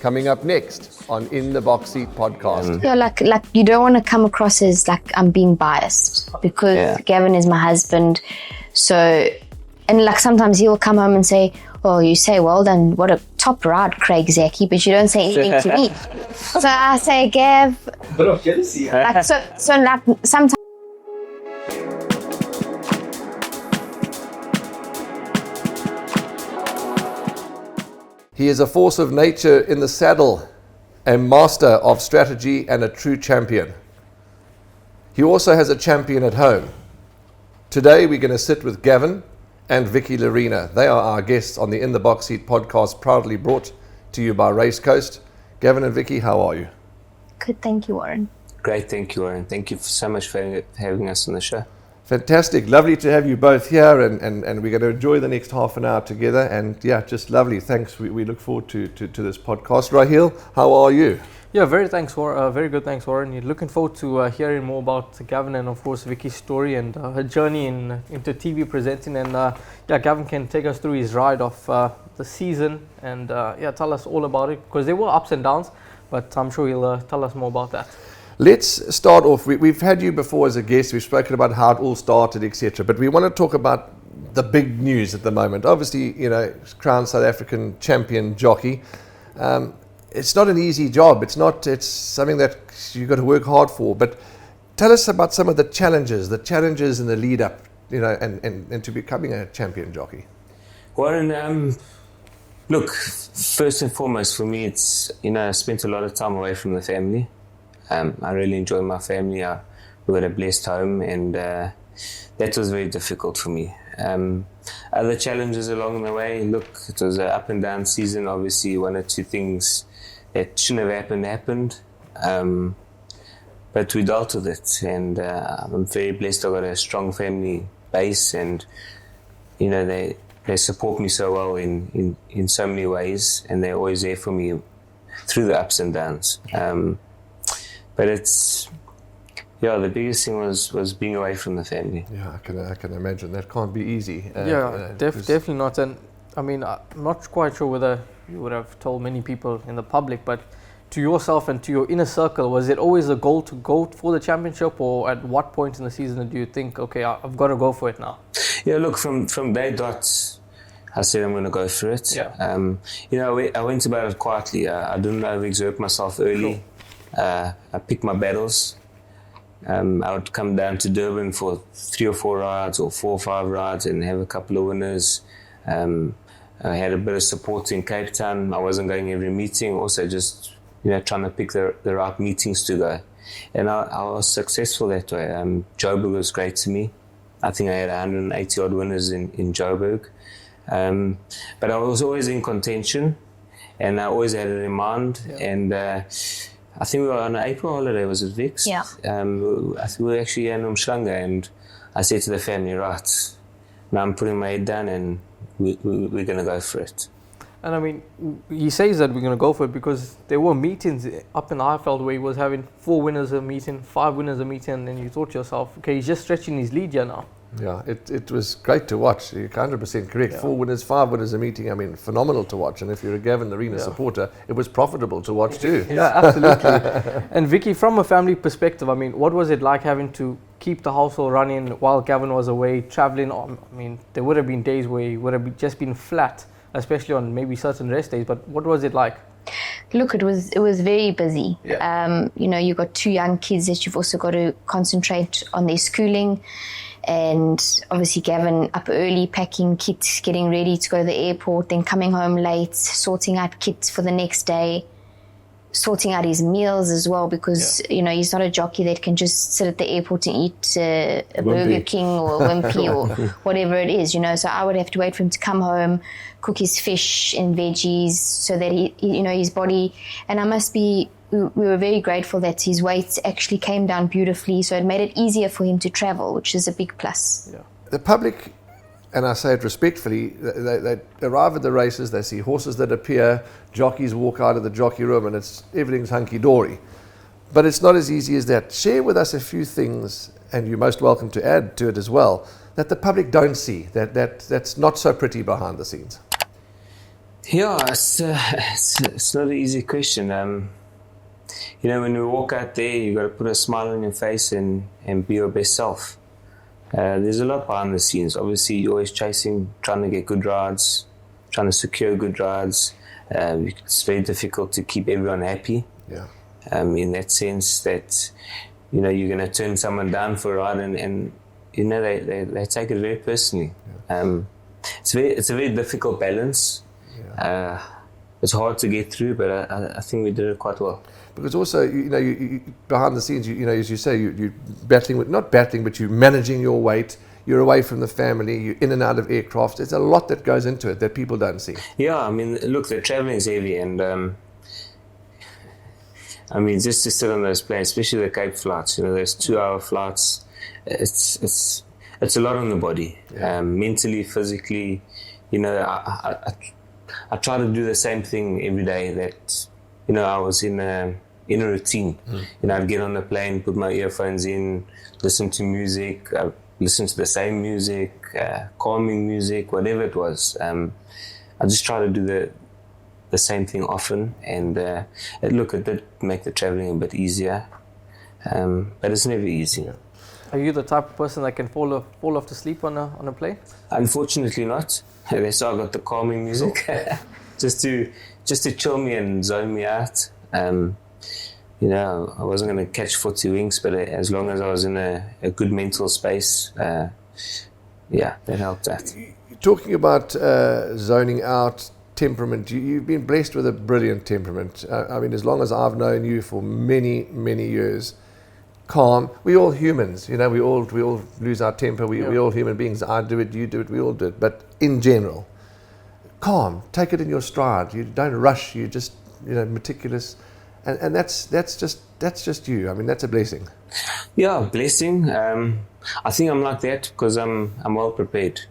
Coming up next on In the Box Seat podcast. Yeah, like you don't want to come across as like I'm being biased because Gavin is my husband. So, and like sometimes he'll come home and say, "Oh, you say well done, what a top ride, Craig Zaki," but you don't say anything to me. So I say, Gav. Bit of jealousy. Like so like sometimes. He is a force of nature in the saddle, a master of strategy and a true champion. He also has a champion at home. Today we're going to sit with Gavin and Vicky Lerena. They are our guests on the In the Box Seat podcast, proudly brought to you by Race Coast. Gavin and Vicky, how are you? Good, thank you, Warren. Great, thank you, Warren. Thank you so much for having us on the show. Fantastic. Lovely to have you both here, and we're going to enjoy the next half an hour together. And yeah, just lovely. Thanks. We look forward to this podcast. Raheel, how are you? Yeah, very good. Thanks, Warren. You're looking forward to hearing more about Gavin and, of course, Vicky's story and her journey into TV presenting. And Gavin can take us through his ride of the season and tell us all about it, because there were ups and downs, but I'm sure he'll tell us more about that. Let's start off. We've had you before as a guest. We've spoken about how it all started, etc. But we want to talk about the big news at the moment. Obviously, crowned South African champion jockey. It's not an easy job. It's something that you've got to work hard for. But tell us about some of the challenges in the lead up, and to becoming a champion jockey. Warren, look, first and foremost for me, it's, I spent a lot of time away from the family. I really enjoy my family. We got a blessed home, and that was very difficult for me. Other challenges along the way, look, it was an up and down season. Obviously, one or two things that shouldn't have happened. But we dealt with it, and I'm very blessed. I got a strong family base, and they support me so well in so many ways, and they're always there for me through the ups and downs. But it's, the biggest thing was being away from the family. Yeah, I can imagine. That can't be easy. Definitely not. And I mean, I'm not quite sure whether you would have told many people in the public, but to yourself and to your inner circle, was it always a goal to go for the championship, or at what point in the season do you think, okay, I've got to go for it now? Yeah, look, from day dot, I said I'm going to go for it. Yeah. I went about it quietly. I didn't overexert myself early. Sure. I picked my battles. I would come down to Durban for 3 or 4 rides, or 4 or 5 rides, and have a couple of winners. I had a bit of support in Cape Town. I wasn't going every meeting. Also, just trying to pick the right meetings to go, and I was successful that way. Joburg was great to me. I think I had 180 odd winners in Joburg, but I was always in contention, and I always had it in mind. Yeah. And I think we were on an April holiday, was it, Vix? Yeah. I think we were actually in Umhlanga, and I said to the family, right, now I'm putting my head down, and we're going to go for it. And I mean, he says that we're going to go for it because there were meetings up in Highveld where he was having 4 winners a meeting, 5 winners a meeting, and then you thought to yourself, okay, he's just stretching his lead here now. Yeah, it was great to watch. You're 100% correct. Yeah. 4 winners, 5 winners a meeting. I mean, phenomenal to watch. And if you're a Gavin Lerena supporter, it was profitable to watch too. Yeah, absolutely. And Vicky, from a family perspective, I mean, what was it like having to keep the household running while Gavin was away, traveling? I mean, there would have been days where he would have just been flat, especially on maybe certain rest days. But what was it like? Look, it was very busy. Yeah. You've got 2 young kids that you've also got to concentrate on their schooling. And obviously Gavin up early, packing kits, getting ready to go to the airport, then coming home late, sorting out kits for the next day, sorting out his meals as well, because he's not a jockey that can just sit at the airport and eat a Burger King or a Wimpy or whatever it is, so I would have to wait for him to come home, cook his fish and veggies so that he his body, and we were very grateful that his weight actually came down beautifully, so it made it easier for him to travel, which is a big plus. Yeah. The public, and I say it respectfully, they arrive at the races, they see horses that appear, jockeys walk out of the jockey room, and everything's hunky-dory. But it's not as easy as that. Share with us a few things, and you're most welcome to add to it as well, that the public don't see, that's not so pretty behind the scenes. Yeah, it's not an easy question. You know, when we walk out there, you got to put a smile on your face and be your best self. There's a lot behind the scenes. Obviously, you're always chasing, trying to get good rides, trying to secure good rides. It's very difficult to keep everyone happy. Yeah. In that sense that, you know, you're going to turn someone down for a ride and you know, they take it very personally. Yeah. It's a very difficult balance. Yeah. It's hard to get through, but I think we did it quite well. Because also, you know, you behind the scenes, you know, as you say, you're battling with, not battling, but you're managing your weight. You're away from the family. You're in and out of aircraft. There's a lot that goes into it that people don't see. Yeah, I mean, look, the traveling is heavy, and I mean, just to sit on those planes, especially the Cape flights, you know, those 2-hour flights, it's a lot on the body, yeah. Mentally, physically. You know, I try to do the same thing every day. That, you know, I was in a routine. You know, I'd get on the plane, put my earphones in, listen to music, listen to the same music, calming music, whatever it was. I just try to do the same thing often, and it did make the traveling a bit easier, but it's never easy. Yeah. Are you the type of person that can fall off to sleep on a plane? Unfortunately not. That's why I got the calming music, just to chill me and zone me out. You know, I wasn't going to catch 40 winks, but as long as I was in a good mental space, yeah, that helped out. Talking about zoning out, temperament, you've been blessed with a brilliant temperament. I mean, as long as I've known you for many, many years, calm. We're all humans, you know. We all lose our temper. We're all human beings. I do it, you do it, we all do it. But in general, calm. Take it in your stride. You don't rush. You just, you know, meticulous, and that's just you. I mean, that's a blessing. Yeah, blessing. I think I'm like that because I'm well prepared.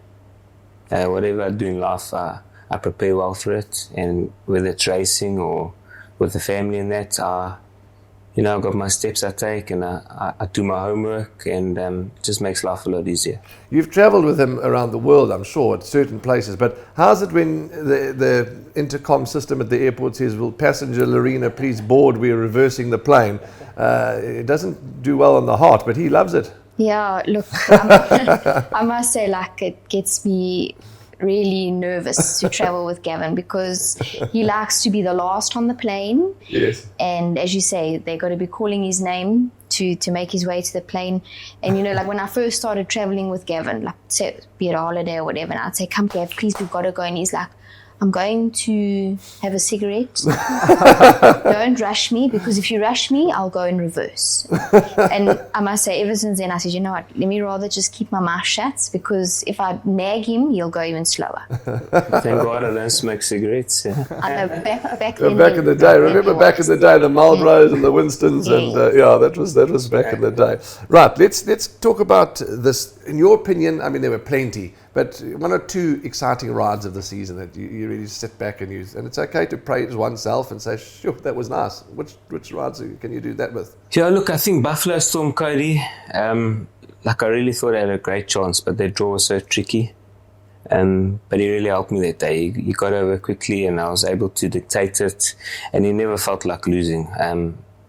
Whatever I do in life, I prepare well for it, and whether it's racing or with the family and that, you know, I've got my steps I take, and I do my homework, and it just makes life a lot easier. You've travelled with him around the world, I'm sure, at certain places, but how's it when the intercom system at the airport says, "Will passenger Lerena please board, we're reversing the plane"? It doesn't do well on the heart, but he loves it. Yeah, look, I must say, like, it gets me really nervous to travel with Gavin because he likes to be the last on the plane. Yes. And as you say, they got to be calling his name to make his way to the plane. And, you know, like when I first started traveling with Gavin, like, say, be it a holiday or whatever, and I'd say, "Come, Gav, please, we've got to go." And he's like, "I'm going to have a cigarette. Don't rush me, because if you rush me, I'll go in reverse." And I must say, ever since then, I said, you know what, let me rather just keep my mouth shut, because if I nag him, he'll go even slower. Thank God I don't smoke cigarettes. Yeah. I know, back in the day, remember back in the day, the Marlboros and the Winstons, and yeah, that was back in the day. Right, let's talk about this. In your opinion, I mean, there were plenty, but one or two exciting rides of the season that you really sit back and use, and it's okay to praise oneself and say, "Sure, that was nice." Which rides can you do that with? Yeah, look, I think Buffalo Storm Cody, like I really thought I had a great chance, but their draw was so tricky. But he really helped me that day. He got over quickly, and I was able to dictate it, and he never felt like losing.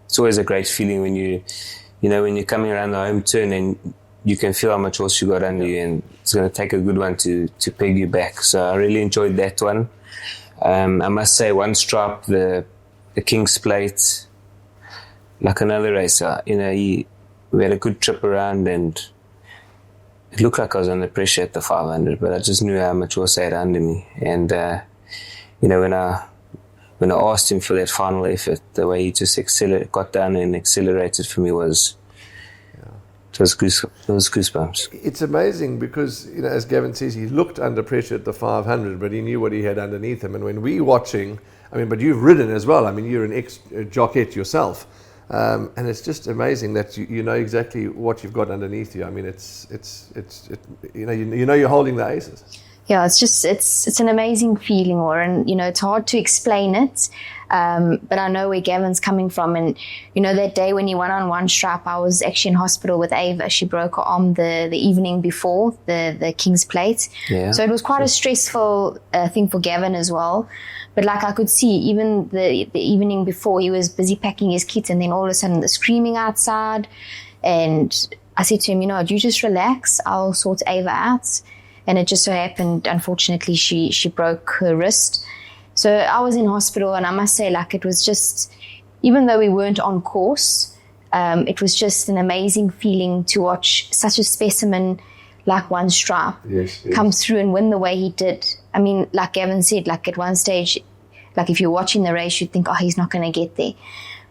It's always a great feeling when when you're coming around the home turn and you can feel how much horse you got under you, and it's going to take a good one to peg you back. So I really enjoyed that one. I must say, One Stripe, the King's Plate, like another racer, we had a good trip around, and it looked like I was under pressure at the 500, but I just knew how much horse I had under me. And when I asked him for that final effort, the way he just got down and accelerated for me was. It was goosebumps. It's amazing because, as Gavin says, he looked under pressure at the 500, but he knew what he had underneath him. And when we're watching, but you've ridden as well. I mean, you're an ex-jockey yourself. And it's just amazing that you know exactly what you've got underneath you. I mean, you're holding the aces. Yeah, it's an amazing feeling, Warren. It's hard to explain it. But I know where Gavin's coming from. And, you know, that day when he won on one stripe, I was actually in hospital with Ava. She broke her arm the evening before the King's Plate. Yeah. So it was quite a stressful thing for Gavin as well. But like I could see, even the evening before, he was busy packing his kit, and then all of a sudden the screaming outside. And I said to him, you know, you just relax. I'll sort Ava out. And it just so happened, unfortunately, she broke her wrist. So I was in hospital, and I must say, like, it was just, even though we weren't on course, it was just an amazing feeling to watch such a specimen like One Stripe come through and win the way he did. I mean, like Gavin said, like at one stage, like if you're watching the race, you'd think, oh, he's not going to get there.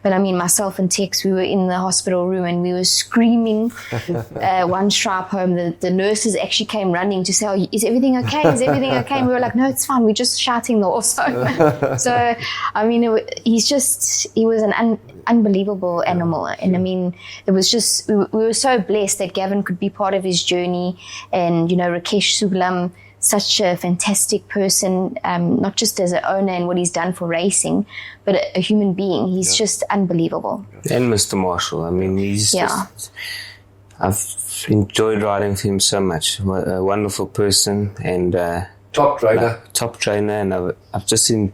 But I mean, myself and Tex, we were in the hospital room and we were screaming One Stripe home. The nurses actually came running to say, oh, is everything okay? Is everything okay? And we were like, no, it's fine. We're just shouting the horse home. So, I mean, he was an unbelievable animal. And I mean, it was just, we were so blessed that Gavin could be part of his journey. And, you know, Rakesh Sugulam, such a fantastic person, not just as an owner and what he's done for racing, but a human being. He's just unbelievable. And Mr. Marshall, I mean, he's just, I've enjoyed riding for him so much. A wonderful person and top trainer. And I've just you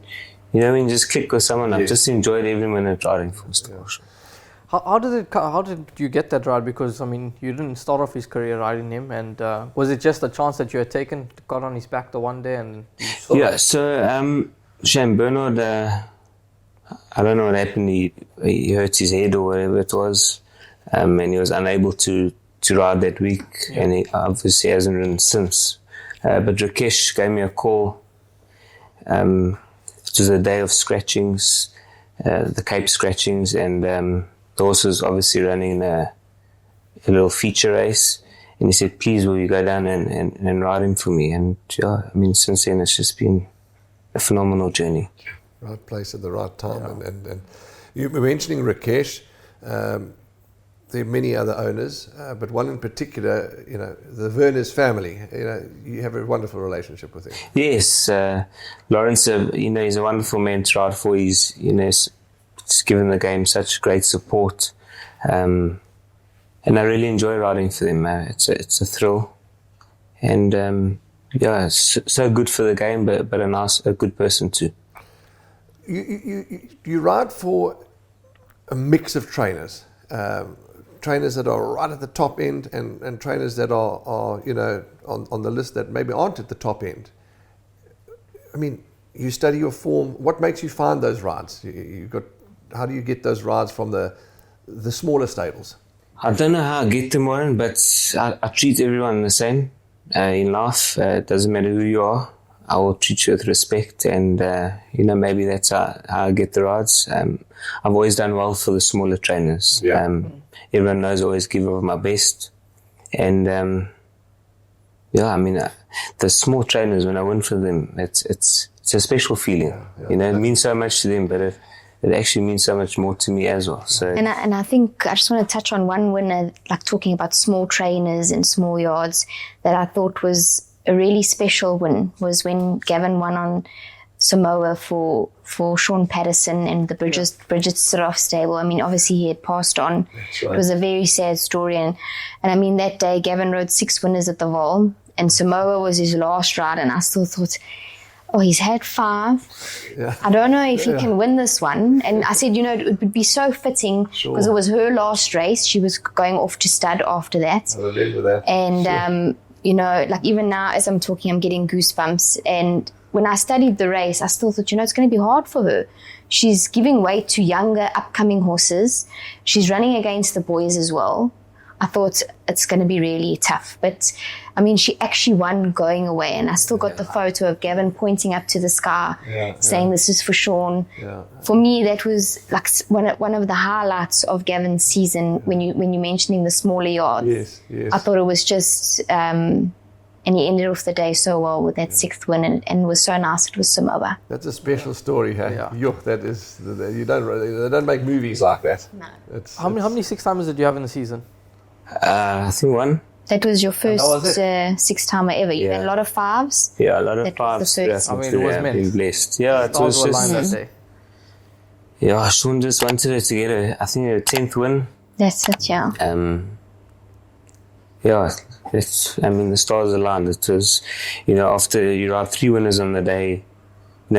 know, when you just click with someone, I've just enjoyed every minute riding for Mr. Marshall. How did you get that ride? Because I mean, you didn't start off his career riding him, and was it just a chance that you had taken, got on his back the one day, and So Shane Bernard, I don't know what happened. He hurt his head or whatever it was, and he was unable to ride that week, and he obviously hasn't ridden since. But Rakesh gave me a call. It was a day of scratchings, the Cape scratchings, and the horse was obviously running a little feature race, and he said, please will you go down and ride him for me? And yeah, I mean, since then it's just been a phenomenal journey. Right place at the right time. And you were mentioning Rakesh. There are many other owners, but one in particular, you know, the Werner's family. You know, you have a wonderful relationship with him. Yes, Lawrence, you know, he's a wonderful man to ride for. He's, you know, it's given the game such great support, and I really enjoy riding for them. It's a thrill, and yeah, it's so good for the game, but a good person too. You ride for a mix of trainers, trainers that are right at the top end, and trainers that are you know on the list that maybe aren't at the top end. I mean, you study your form. What makes you find those rides? How do you get those rides from the smaller stables? I don't know how I get them, Warren, but I treat everyone the same in life. It doesn't matter who you are. I will treat you with respect, and you know, maybe that's how I get the rides. I've always done well for the smaller trainers. Everyone knows I always give of my best, and yeah, I mean, the small trainers, when I win for them, it's a special feeling. You know, it means so much to them, but it actually means so much more to me as well. So, and I think I just want to touch on one winner, like talking about small trainers and small yards, that I thought was a really special win, was when Gavin won on Samoa for Sean Patterson and the Bridget Siroff stable. I mean, obviously he had passed on. Right. It was a very sad story, and I mean, that day Gavin rode 6 winners at the Vol, and Samoa was his last ride, and I still thought, oh, he's had 5. Yeah. I don't know if he can win this one. And I said, you know, it would be so fitting because it was her last race. She was going off to stud after that. I remember that. And, you know, like even now as I'm talking, I'm getting goosebumps. And when I studied the race, I still thought, you know, it's going to be hard for her. She's giving weight to younger upcoming horses. She's running against the boys as well. I thought it's going to be really tough. But, I mean, she actually won going away. And I still got the photo of Gavin pointing up to the sky, saying, this is for Sean. Yeah. For me, that was like one of the highlights of Gavin's season when you're mentioning the smaller yards. Yes. I thought it was just, and he ended off the day so well with that 6th win. And it was so nice. It was Samoa. That's a special story, hey? Yeah. That is, they don't make movies like that. No. How many 6-timers did you have in the season? I think 1. That was your first 6-timer ever. You had a lot of 5s. Yeah, a lot of 5s. I mean, it was meant. Been blessed. Yeah, it was just. Yeah, Sean just wanted it to get a 10th win. That's it, yeah. Yeah, the stars aligned. It was, after you ride 3 winners on the day,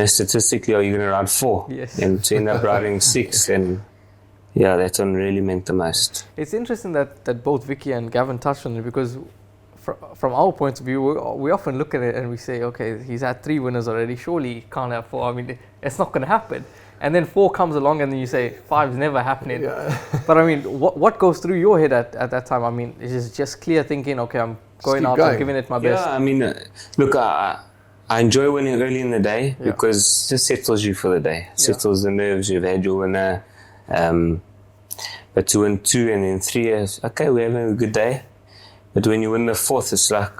statistically, are you going to ride 4? Yes. And to end up riding 6, and yeah, that one really meant the most. It's interesting that both Vicky and Gavin touched on it, because from our point of view, we often look at it and we say, okay, he's had 3 winners already, surely he can't have 4. I mean, it's not going to happen. And then 4 comes along and then you say 5 is never happening. Yeah. But I mean, what goes through your head at that time? I mean, is it just clear thinking, okay, I'm going out and giving it my best? Yeah, I mean, look, I enjoy winning early in the day because it just settles you for the day. Settles the nerves. You've had your winner. But to win 2 and then 3 is, okay, we're having a good day. But when you win the 4th, it's like,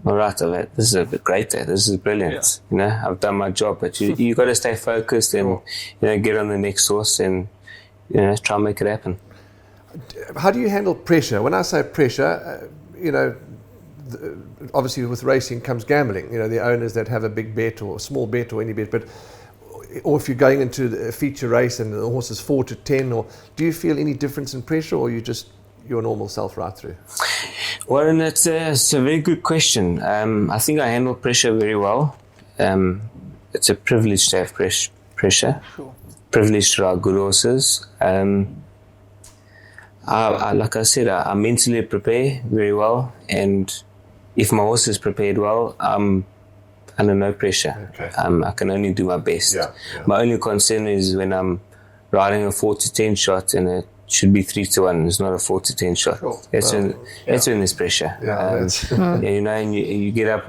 all right, this is a great day. This is brilliant. Yeah. I've done my job. But you got to stay focused and get on the next horse and try and make it happen. How do you handle pressure? When I say pressure, obviously with racing comes gambling. The owners that have a big bet or a small bet or any bet, or if you're going into a feature race and the horse is 4 to 10, or do you feel any difference in pressure, or you just your normal self right through? Well, and it's a very good question. I think I handle pressure very well. It's a privilege to have pressure. Sure. Privilege to ride good horses. Like I said, I mentally prepare very well, and if my horse is prepared well, I'm under no pressure. Okay. I can only do my best. Yeah. My only concern is when I'm riding a 4 to 10 shot and it should be 3 to 1. It's not a 4 to 10 shot. Sure. That's when there's pressure. Yeah, and you get up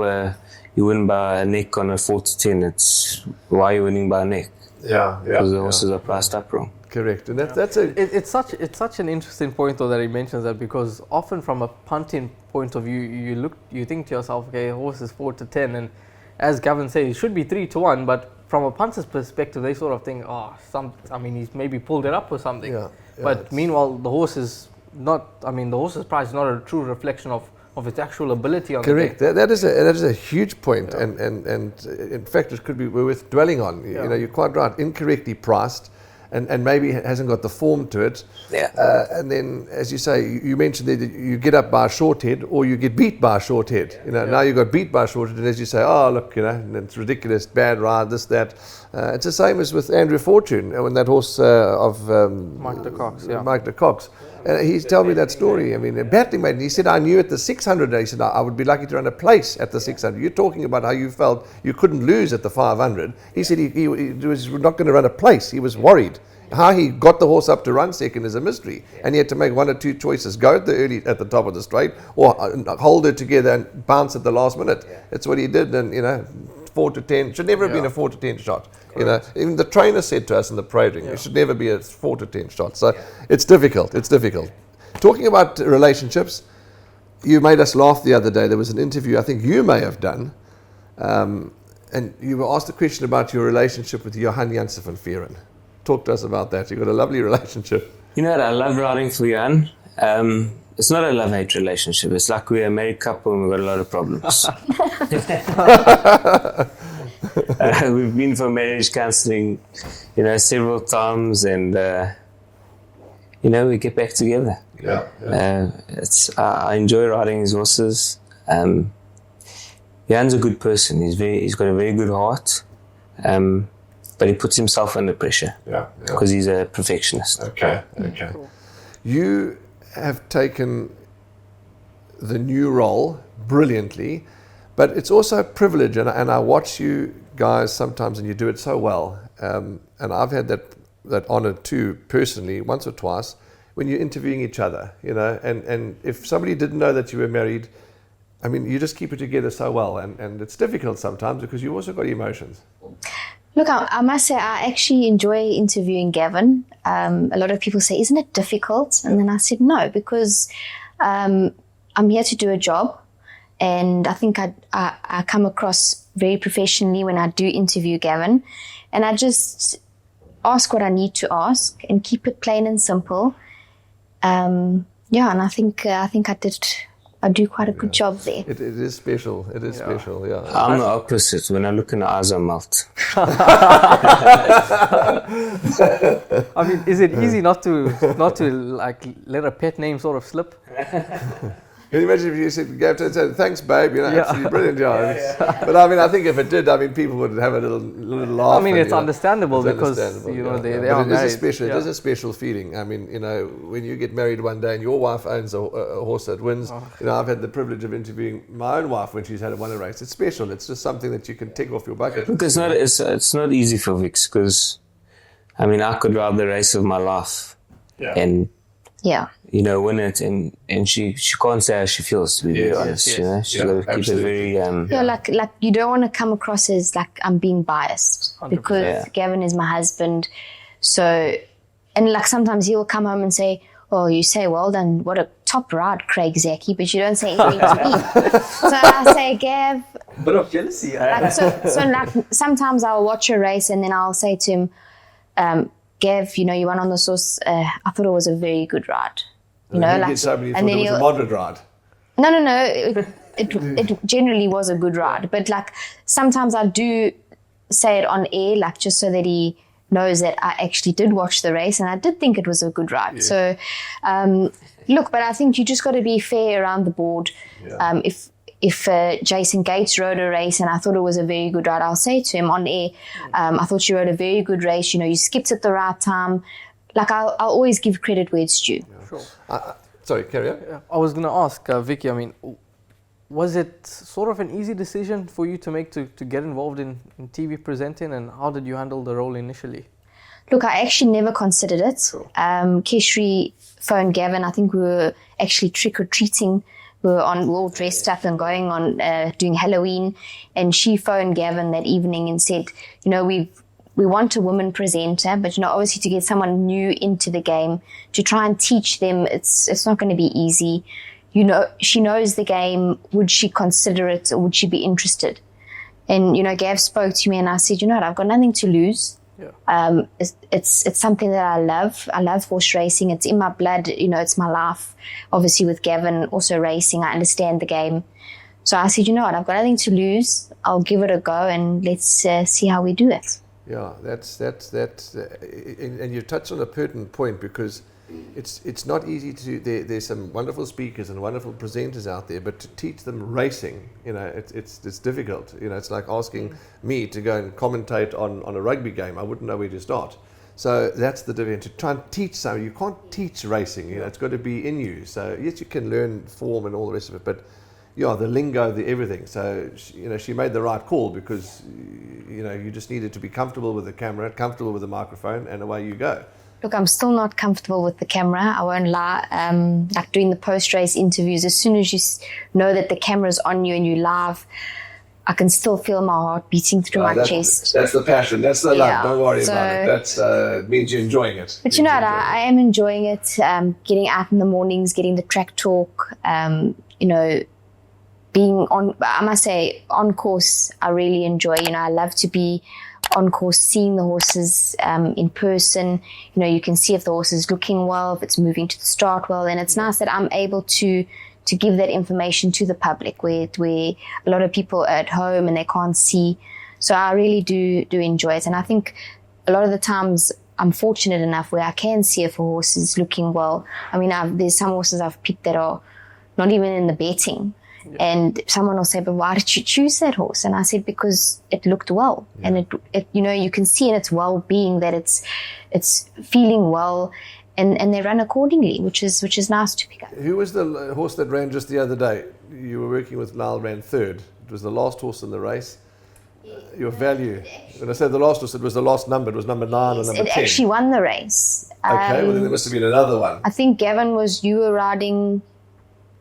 you win by a neck on a 4 to 10. It's why you're winning by a neck. Yeah. Because the horses are priced up wrong. Correct, and it's such an interesting point though that he mentions that, because often from a punting point of view, you think to yourself, okay, horse is 4 to 10, and as Gavin said, it should be 3 to 1, but from a punter's perspective, they sort of think, he's maybe pulled it up or something. Yeah, but meanwhile, the horse's price is not a true reflection of its actual ability on correct. the day. That is a huge point, and in fact, it could be worth dwelling on. You're quite right. Incorrectly priced, and maybe it hasn't got the form to it. Yeah. And then, as you say, you mentioned that you get up by a short head or you get beat by a short head. Now you got beat by a short head, and as you say, it's ridiculous, bad ride, this, that. It's the same as with Andrew Fortune, when that horse of Mike de Cox. Yeah. Mike de Cox. He's told me that story. I mean, battling mate. He said, I knew at the 600, he said, I would be lucky to run a place at the 600. You're talking about how you felt you couldn't lose at the 500. He said he was not going to run a place. He was worried. How he got the horse up to run second is a mystery. And he had to make 1 or 2 choices. Go at the top of the straight, or hold it together and bounce at the last minute. That's what he did. And, 4 to 10 should never have been a 4 to 10 shot. Correct. Even the trainer said to us in the parade ring, it should never be a 4 to 10 shot. So it's difficult. Talking about relationships, you made us laugh the other day. There was an interview I think you may have done, and you were asked a question about your relationship with Johan Janssen van Vieren. Talk to us about that. You've got a lovely relationship. You know what? I love riding for Johan. It's not a love-hate relationship. It's like we're a married couple and we've got a lot of problems. We've been for marriage counselling, several times, and we get back together. I enjoy riding his horses. Johan's a good person. He's got a very good heart, but he puts himself under pressure because he's a perfectionist. Okay. Cool. You have taken the new role brilliantly, but it's also a privilege, and I watch you guys sometimes and you do it so well, and I've had that honor too personally once or twice when you're interviewing each other, and if somebody didn't know that you were married, I mean, you just keep it together so well, and it's difficult sometimes because you've also got emotions. Look, I must say, I actually enjoy interviewing Gavin. A lot of people say, isn't it difficult? And then I said, no, because I'm here to do a job. And I think I come across very professionally when I do interview Gavin. And I just ask what I need to ask and keep it plain and simple. And I think I did I do quite a good job there. It is special. It is special. Yeah. I'm the opposite. When I look in the eyes, I melt. I mean, is it easy not to like let a pet name sort of slip? Can you imagine if you said, thanks, babe, absolutely brilliant job. But I mean, I think if it did, I mean, people would have a little laugh. I mean, it's understandable because, they are married. It is a special feeling. I mean, when you get married one day and your wife owns a horse that wins, I've had the privilege of interviewing my own wife when she's won a race. It's special. It's just something that you can tick off your bucket. Look, it's not easy for Vix because, I mean, I could ride the race of my life. Yeah. Win it, and she can't say how she feels, to be very honest. She's got to keep it very. Like you don't want to come across as like I'm being biased 100%. Because Gavin is my husband. So, and like sometimes he'll come home and say, "Oh, you say well done, what a top ride, Craig Zaki," but you don't say anything to me. So I say, Gav. Bit of jealousy. So like sometimes I'll watch a race and then I'll say to him, Gav, you won on the source. I thought it was a very good ride. And then it was a moderate ride. No. It generally was a good ride, but like sometimes I do say it on air, like just so that he knows that I actually did watch the race and I did think it was a good ride. Yeah. So, look, but I think you just got to be fair around the board. Yeah. If Jason Gates rode a race and I thought it was a very good ride, I'll say to him on air, I thought you rode a very good race. You skipped at the right time. Like I'll always give credit where it's due. Yeah. Sure. Sorry, carry on. I was going to ask Vicky. I mean, was it sort of an easy decision for you to make to get involved in TV presenting, and how did you handle the role initially? Look, I actually never considered it. Sure. Keshri phoned Gavin. I think we were actually trick or treating. We were all dressed up and going on doing Halloween, and she phoned Gavin that evening and said, we want a woman presenter, but obviously to get someone new into the game, to try and teach them, it's not going to be easy. She knows the game. Would she consider it, or would she be interested? And Gav spoke to me, and I said, what? I've got nothing to lose. Yeah. It's something that I love. I love horse racing. It's in my blood. It's my life. Obviously, with Gavin also racing, I understand the game. So I said, what? I've got nothing to lose. I'll give it a go, and let's see how we do it. Yeah, that's and you touched on a pertinent point, because it's not easy to. There's some wonderful speakers and wonderful presenters out there, but to teach them racing, it's difficult. It's like asking me to go and commentate on a rugby game. I wouldn't know where to start. So that's the difference. To try and teach someone, you can't teach racing. It's got to be in you. So yes, you can learn form and all the rest of it, but the lingo, the everything. So she made the right call, because you just needed to be comfortable with the camera, comfortable with the microphone, and away you go. Look, I'm still not comfortable with the camera. I won't lie. Like doing the post-race interviews, as soon as you know that the camera's on you and you live, I can still feel my heart beating through my chest. That's the passion. That's the love. Don't worry about it. That means you're enjoying it. But I am enjoying it. Getting out in the mornings, getting the track talk. Being on, I must say, on course, I really enjoy. I love to be on course, seeing the horses in person. You can see if the horse is looking well, if it's moving to the start well, and it's nice that I'm able to give that information to the public, where a lot of people are at home and they can't see. So I really do enjoy it, and I think a lot of the times I'm fortunate enough where I can see if a horse is looking well. I mean, there's some horses I've picked that are not even in the betting. Yeah. And someone will say, but why did you choose that horse? And I said, because it looked well. Yeah. And it you can see in its well-being that it's feeling well, and they run accordingly, which is nice to pick up. Who was the horse that ran just the other day? You were working with Lyle, ran third. It was the last horse in the race. Your value. When I said the last horse, it was the last number. It was number 9 and number 10. It actually won the race. Okay, well then there must have been another one. I think Gavin you were riding.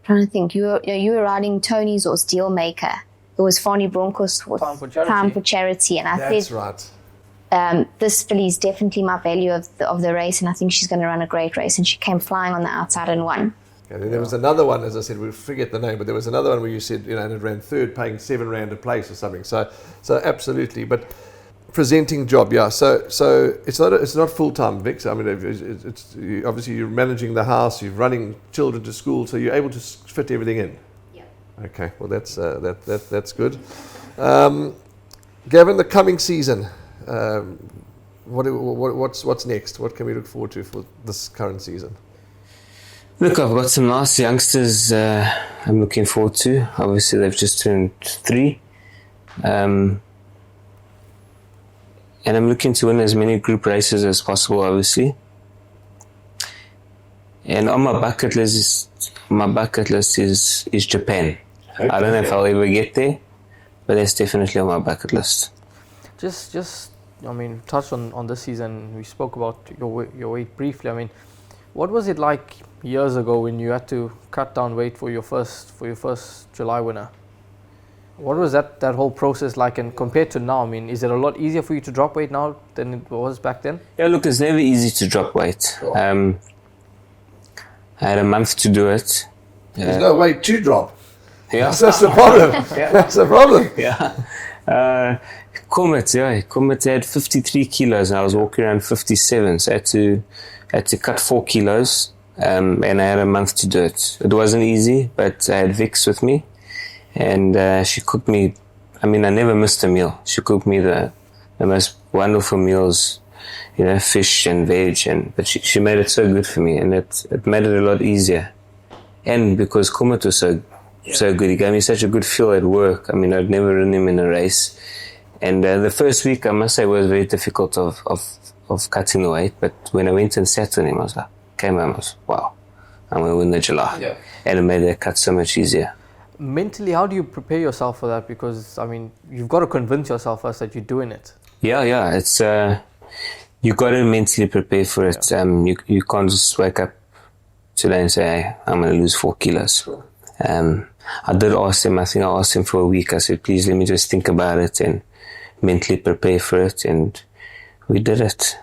Trying to think, you were riding Tony's horse, Dealmaker. It was Fani Bronco's horse, Time for Charity, and I said, that's right. This filly is definitely my value of the race, and I think she's going to run a great race. And she came flying on the outside and won. Okay, then there was another one, as I said, we forget the name, but there was another one where you said, and it ran third, paying R7 a place or something. So absolutely, but. Presenting job, yeah. So it's not full time, Vix. I mean, it's obviously you're managing the house, you're running children to school, so you're able to fit everything in. Okay, well that's good. Gavin, the coming season, what's next? What can we look forward to for this current season? Look, I've got some nice youngsters I'm looking forward to. Obviously, they've just turned 3. And I'm looking to win as many group races as possible, obviously. And on my bucket list is Japan. Okay. I don't know if I'll ever get there, but that's definitely on my bucket list. Just I mean, touch on this season. We spoke about your weight briefly. I mean, what was it like years ago when you had to cut down weight for your first July winner? What was that whole process like, and compared to now? I mean, is it a lot easier for you to drop weight now than it was back then? Yeah, look, it's never easy to drop weight. I had a month to do it. There's no weight to drop. Yeah. That's the problem. That's the problem. Yeah. Kommet had 53 kilos and I was walking around 57, so I had to cut 4 kilos and I had a month to do it. It wasn't easy, but I had Vix with me and she cooked me. I mean, I never missed a meal. She cooked me the most wonderful meals, you know, fish and veg, but she made it so good for me, and it made it a lot easier. And because Kommet was so good, he gave me such a good feel at work. I mean, I'd never run him in a race. And the first week, I must say, was very difficult of cutting the weight. But when I went and sat on him, I was like, came home, I was, wow, I'm going to win the July. Yeah. And it made that cut so much easier. Mentally, how do you prepare yourself for that? Because, I mean, you've got to convince yourself first that you're doing it. Yeah, it's you got to mentally prepare for it. Yeah. You can't just wake up today and say, hey, I'm going to lose 4 kilos. I did ask him, I think I asked him for a week. I said, please let me just think about it and mentally prepare for it. And we did it.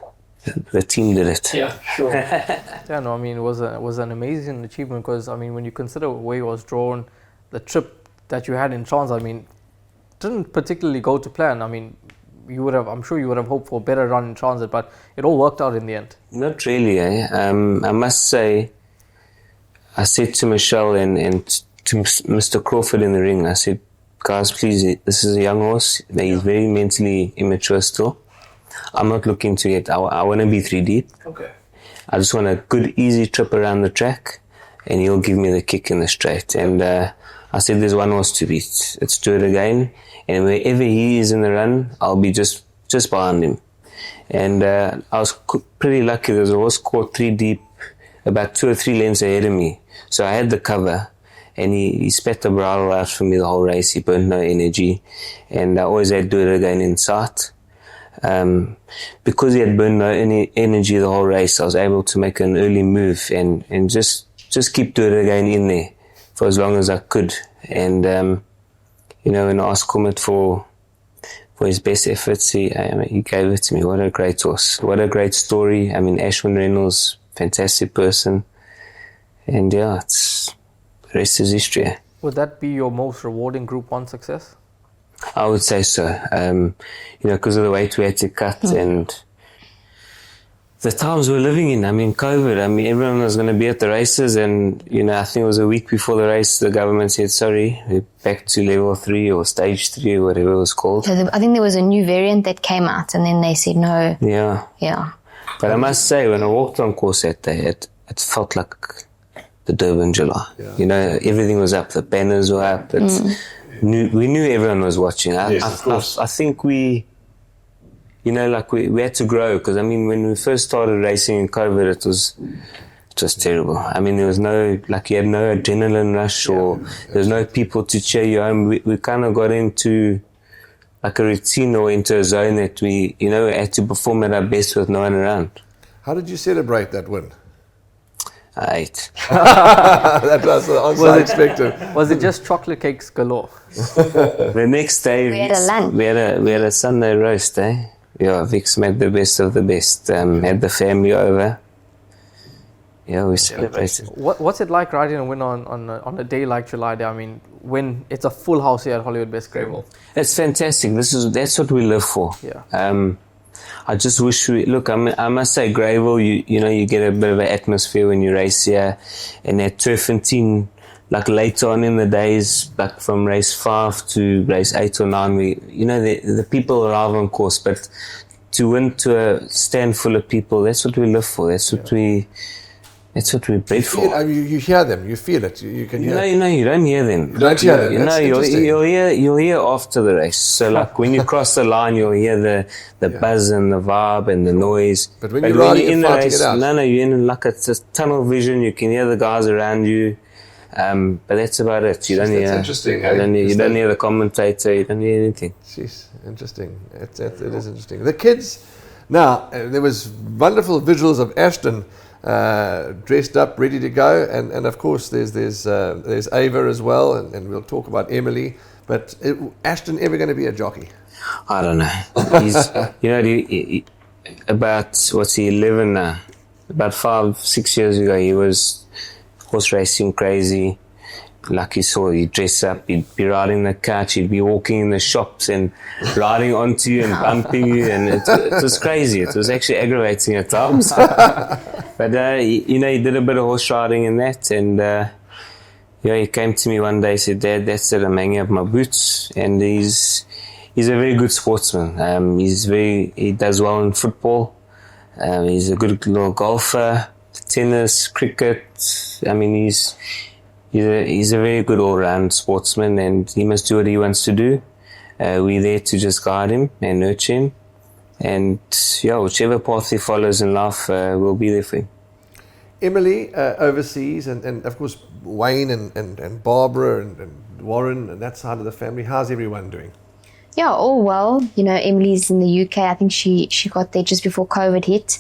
The team did it. Yeah, sure. Yeah, no, I mean, it was an amazing achievement because, I mean, when you consider where it was drawn, the trip that you had in transit, I mean, didn't particularly go to plan. I mean, I'm sure you would have hoped for a better run in transit, but it all worked out in the end. Not really, I must say, I said to Michelle and to Mr. Crawford in the ring, I said, guys, please, this is a young horse. He's very mentally immature still. I'm not looking to get, I want to be 3 deep. Okay. I just want a good, easy trip around the track, and he'll give me the kick in the straight. And I said, there's one horse to beat. Let's do it again. And wherever he is in the run, I'll be just behind him. And I was pretty lucky. There was a horse caught 3 deep, about 2 or 3 lengths ahead of me. So I had the cover, and he spat the bridle out for me the whole race. He burnt no energy, and I always had to do it again in sight. Because he had burned no energy the whole race, I was able to make an early move and just keep doing it again in there for as long as I could. And you know, when I asked Kommet for his best efforts, he gave it to me. What a great horse! What a great story! I mean, Ashwin Reynolds, fantastic person, and yeah, the rest is history. Would that be your most rewarding Group 1 success? I would say so. You know, because of the weight we had to cut and the times we're living in. I mean, COVID. I mean, everyone was going to be at the races, and you know, I think it was a week before the race, the government said, "Sorry, we're back to level 3 or stage 3 or whatever it was called." So I think there was a new variant that came out, and then they said no. Yeah. But I must say, when I walked on course that day, it felt like the Durban July. Yeah. You know, everything was up. The banners were up. We knew everyone was watching. I think we, you know, like we had to grow, because I mean, when we first started racing in COVID, it was terrible. I mean, there was no, like, you had no adrenaline rush, or there was no people to cheer you home. We kind of got into like a routine or into a zone that we, you know, had to perform at our best with no one around. How did you celebrate that win? I ate. That was unexpected. Was it just chocolate cakes galore? The next day we had a lunch. We had a Sunday roast, eh? Yeah, Vix made the best of the best. Had the family over. Yeah, we celebrated. What's it like riding a win on a day like July Day? I mean, when it's a full house here at Hollywood Best Greyville. It's fantastic. That's what we live for. Yeah. I just wish I must say, Greyville, you know, you get a bit of an atmosphere when you race here, and that Turfentine like later on in the days, like from race 5 to race 8 or 9, the people arrive on course, but to win to a stand full of people, that's what we live for. That's what we're bred for. You hear them, you feel it, you can hear it. No, you don't hear them. You don't hear them. You'll hear after the race. So like when you cross the line, you'll hear the buzz and the vibe and the noise. But when you're in the race, you're in like a tunnel vision. You can hear the guys around you. But that's about it. You don't hear. That's interesting. You don't hear the commentator. You don't hear anything. Jeez, interesting. It is interesting. The kids. Now there was wonderful visuals of Ashton dressed up, ready to go, and of course there's Ava as well, and we'll talk about Emily. But Ashton ever going to be a jockey? I don't know. He's about 11 now. About 5-6 years ago, he was horse racing crazy. Like you saw, he'd dress up, he'd be riding the couch, he'd be walking in the shops and riding onto you and bumping you, and it was crazy. It was actually aggravating at times. But he did a bit of horse riding and that, and he came to me one day, said, "Dad, that's it, I'm hanging up my boots." And he's a very good sportsman. He does well in football. He's a good little golfer, tennis, cricket. I mean, he's a very good all-round sportsman, and he must do what he wants to do. We're there to just guide him and nurture him, and whichever path he follows in life, we'll be there for him. Emily, overseas, and of course Wayne and Barbara and Warren and that side of the family. How's everyone doing? Yeah, all well. Emily's in the UK. I think she got there just before COVID hit.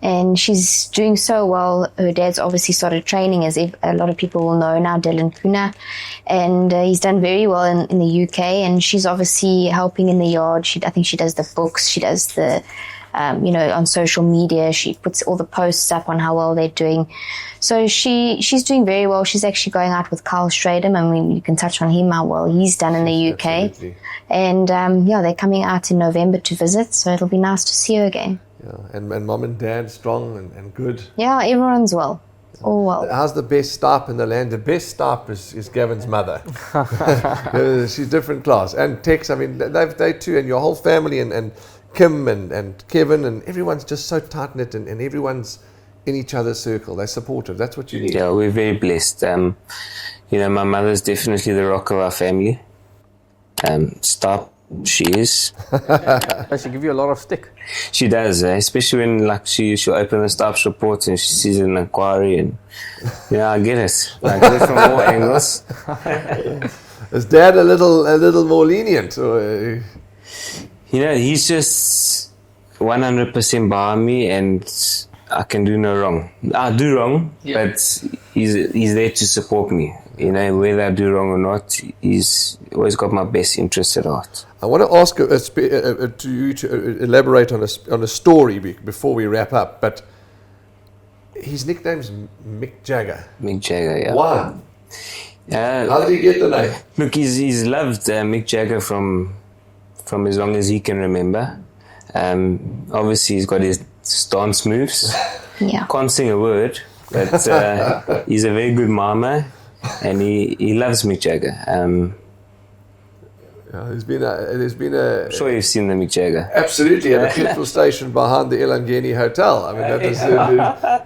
And she's doing so well. Her dad's obviously started training, as a lot of people will know now, Dylan Kuna. And he's done very well in the UK. And she's obviously helping in the yard. I think she does the books. She does the, on social media. She puts all the posts up on how well they're doing. So she's doing very well. She's actually going out with Carl Stradham. I mean, you can touch on him, how well he's done in the UK. Absolutely. And, they're coming out in November to visit. So it'll be nice to see her again. Yeah, and mom and dad strong and good. Yeah, everyone's well. All well. How's the best staff in the land? The best staff is Gavin's mother. She's different class. And Tex, I mean, they too, and your whole family, and Kim and Kevin, and everyone's just so tight-knit, and everyone's in each other's circle. They're supportive. That's what you need. Yeah, we're very blessed. My mother's definitely the rock of our family. Stop. She is. Does she give you a lot of stick? She does, especially when she'll open the staff's report and she sees an inquiry, and I get it. I get it from all angles. Is Dad a little more lenient? Or, he's just 100% behind me, and I can do no wrong. I do wrong, but he's there to support me. Whether I do wrong or not, he's always got my best interest at heart. I want to ask you to elaborate on a story before we wrap up. But his nickname's Mick Jagger. Mick Jagger, yeah. Why? How did he get the name? Look, he's loved Mick Jagger from as long as he can remember. Obviously, he's got his dance moves. Yeah. Can't sing a word, but he's a very good mama. And he loves Mick Jagger. There's been a. I'm sure you've seen the Mick Jagger. Absolutely, at a petrol station behind the Elangeni Hotel. I mean, that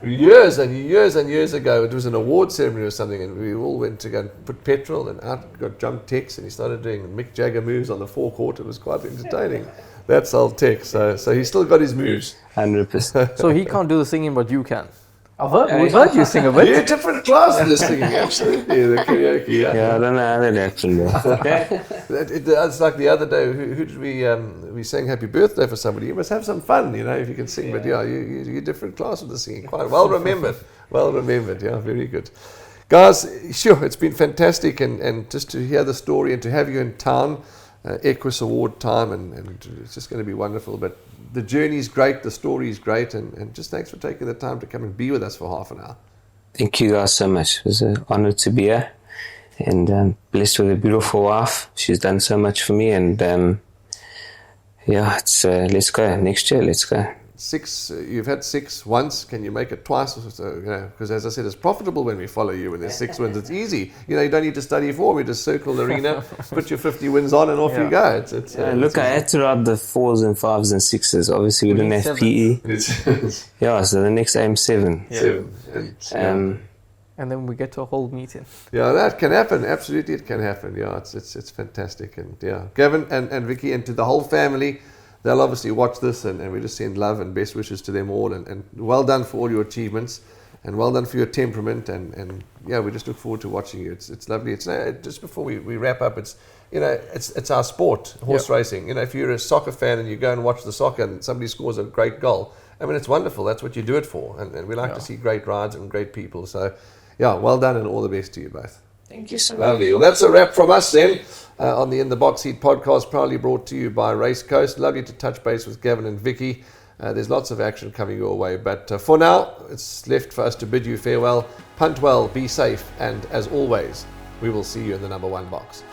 was years and years and years ago. It was an award ceremony or something, and we all went to go and put petrol, and out got jumped Tex, and he started doing Mick Jagger moves on the forecourt. It was quite entertaining. That's old Tex. So he's still got his moves. 100%. So he can't do the singing, but you can. We've heard you sing a bit. You're a different class in this singing, absolutely. The karaoke, yeah, I don't know how that happened. It's like the other day, who did we sang Happy Birthday for somebody. You must have some fun, if you can sing. But you're a different class with the singing. Quite well remembered. Yeah, very good. Guys, sure, it's been fantastic, and just to hear the story and to have you in town, Equus Award time, and it's just going to be wonderful. But the journey's great, the story's great, and just thanks for taking the time to come and be with us for half an hour. Thank you guys so much. It was an honor to be here, and blessed with a beautiful wife. She's done so much for me, and let's go next year. Let's go. 6, you've had 6 once, can you make it twice? So, because as I said, it's profitable when we follow you when there's 6 wins. It's easy. You don't need to study form. You just circle Lerena, put your 50 wins on, and off you go. Look, I had to ride the 4s and 5s and 6s. Obviously, we didn't have PE. Yeah, so the next aim 7. Yeah. 7. And then we get to a whole meeting. Yeah, that can happen. Absolutely, it can happen. Yeah, it's fantastic. And Gavin and Vicky, and to the whole family, they'll obviously watch this, and we just send love and best wishes to them all. And well done for all your achievements, and well done for your temperament. And we just look forward to watching you. It's lovely. It's just before we wrap up. It's our sport, horse racing. If you're a soccer fan and you go and watch the soccer and somebody scores a great goal, I mean, it's wonderful. That's what you do it for. And we like to see great rides and great people. So. Yeah, well done and all the best to you both. Thank you so much. Lovely. Well, that's a wrap from us then on the In the Box Seat podcast, proudly brought to you by Race Coast. Lovely to touch base with Gavin and Vicky. There's lots of action coming your way. But for now, it's left for us to bid you farewell. Punt well, be safe, and as always, we will see you in the number 1 box.